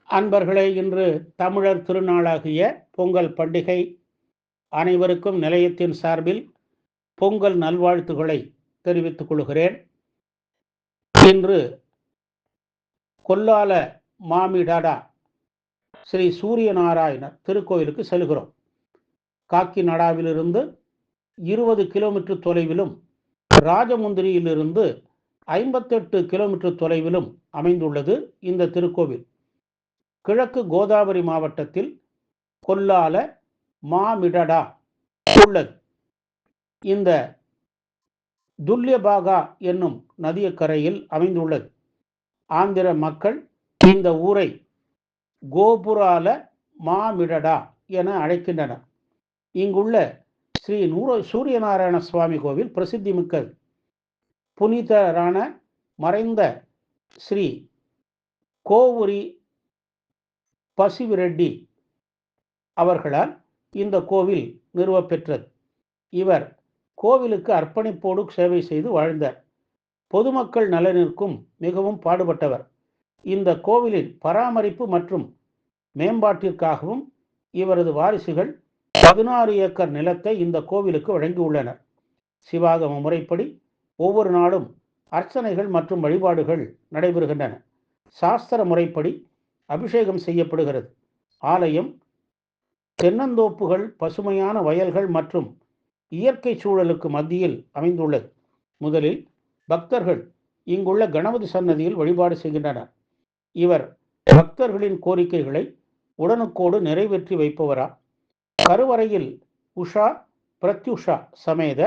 அன்பர்களே, இன்று தமிழர் திருநாளாகிய பொங்கல் பண்டிகை. அனைவருக்கும் நிலையத்தின் சார்பில் பொங்கல் நல்வாழ்த்துக்களை தெரிவித்துக் கொள்கிறேன். இன்று கொல்லால மாமிடாடா ஸ்ரீ சூரியநாராயணர் திருக்கோயிலுக்கு செல்கிறோம். காக்கிநாடாவிலிருந்து 20 கிலோமீட்டர் தொலைவிலும் ராஜமுந்திரியிலிருந்து 58 கிலோமீட்டர் தொலைவிலும் அமைந்துள்ளது இந்த திருக்கோவில். கிழக்கு கோதாவரி மாவட்டத்தில் கொல்லால மாமிடடா உள்ளது. இந்த துல்யபாகா என்னும் நதியக்கரையில் அமைந்துள்ளது. ஆந்திர மக்கள் இந்த ஊரை கோபுரால மாமிடடா என அழைக்கின்றனர். இங்குள்ள ஸ்ரீ சூரியநாராயண சுவாமி கோவில் பிரசித்தி மிக்கது. புனிதரான மறைந்த ஸ்ரீ கோவூரி பசிவிரெட்டி அவர்களால் இந்த கோவில் நிறுவப்பெற்றது. இவர் கோவிலுக்கு அர்ப்பணிப்போடு சேவை செய்து வாழ்ந்தார். பொதுமக்கள் நலனிற்கும் மிகவும் பாடுபட்டவர். இந்த கோவிலின் பராமரிப்பு மற்றும் மேம்பாட்டிற்காகவும் இவரது வாரிசுகள் 16 ஏக்கர் நிலத்தை இந்த கோவிலுக்கு வழங்கியுள்ளனர். சிவாகம முறைப்படி ஒவ்வொரு நாளும் அர்ச்சனைகள் மற்றும் வழிபாடுகள் நடைபெறுகின்றன. சாஸ்திர முறைப்படி அபிஷேகம் செய்யப்படுகிறது. ஆலயம் தென்னந்தோப்புகள், பசுமையான வயல்கள் மற்றும் இயற்கை சூழலுக்கு மத்தியில் அமைந்துள்ளது. முதலில் பக்தர்கள் இங்குள்ள கணபதி சன்னதியில் வழிபாடு செய்கின்றனர். இவர் பக்தர்களின் கோரிக்கைகளை உடனுக்கோடு நிறைவேற்றி வைப்பவரா. கருவறையில் உஷா பிரத்யுஷா சமேத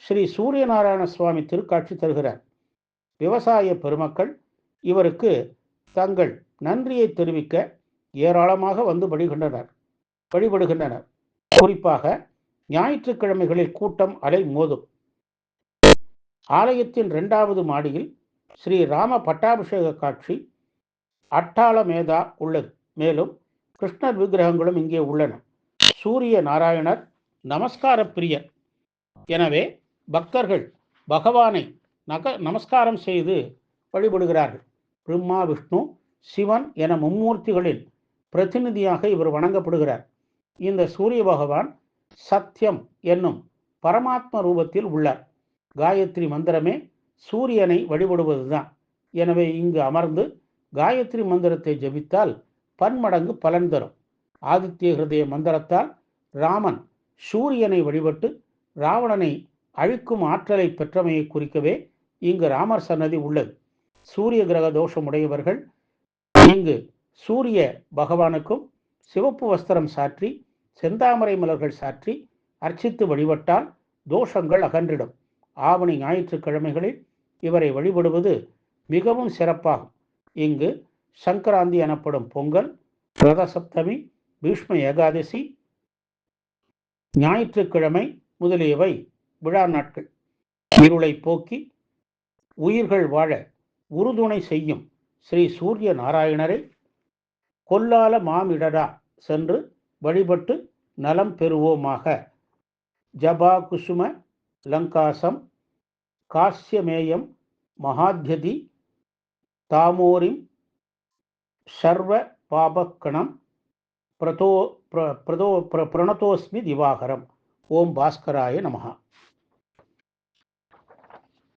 ஸ்ரீ சூரியநாராயண சுவாமி திருக்காட்சி தருகிறார். விவசாய பெருமக்கள் இவருக்கு தங்கள் நன்றியை தெரிவிக்க ஏராளமாக வந்து வழிபடுகின்றனர். குறிப்பாக ஞாயிற்றுக்கிழமைகளில் கூட்டம் அலை மோதும். ஆலயத்தின் 2வது மாடியில் ஸ்ரீ ராம பட்டாபிஷேக காட்சி அட்டாளமேதா உள்ளது. மேலும் கிருஷ்ணர் விக்கிரகங்களும் இங்கே உள்ளன. சூரிய நாராயணர் நமஸ்கார பிரியர். எனவே பக்தர்கள் பகவானை நமஸ்காரம் செய்து வழிபடுகிறார்கள். பிரம்மா, விஷ்ணு, சிவன் என மும்மூர்த்திகளின் பிரதிநிதியாக இவர் வணங்கப்படுகிறார். இந்த சூரிய பகவான் சத்தியம் என்னும் பரமாத்ம ரூபத்தில் உள்ளார். காயத்ரி மந்திரமே சூரியனை வழிபடுவதுதான். எனவே இங்கு அமர்ந்து காயத்ரி மந்திரத்தை ஜபித்தால் பன்மடங்கு பலன் தரும். ஆதித்ய ஹிருதய மந்திரத்தால் ராமன் சூரியனை வழிபட்டு ராவணனை அழிக்கும் ஆற்றலை பெற்றமையை குறிக்கவே இங்கு ராமர் சன்னதி உள்ளது. சூரிய கிரக தோஷமுடையவர்கள் இங்கு சூரிய பகவானுக்கும் சிவப்பு வஸ்திரம் சாற்றி செந்தாமரை மலர்கள் சாற்றி அர்ச்சித்து வழிபட்டால் தோஷங்கள் அகன்றிடும். ஆவணி ஞாயிற்றுக்கிழமைகளில் இவரை வழிபடுவது மிகவும் சிறப்பாகும். இங்கு சங்கராந்தி எனப்படும் பொங்கல், ரத சப்தமி, பீஷ்ம ஏகாதசி, ஞாயிற்றுக்கிழமை முதலியவை விழா நாட்கள். இருளை போக்கி உயிர்கள் வாழ உறுதுணை செய்யும் ஸ்ரீ சூரிய நாராயணரை கொல்லால மாமிடடா சென்று வழிபட்டு நலம் பெறுவோமாக. ஜபா குசும லங்காசம் காஸ்யமேயம் மகாத்யதி தாமோரிம் சர்வ பாபக்கணம் பிரணதோஸ்மி திவாகரம். ஓம் பாஸ்கராய நமஹ.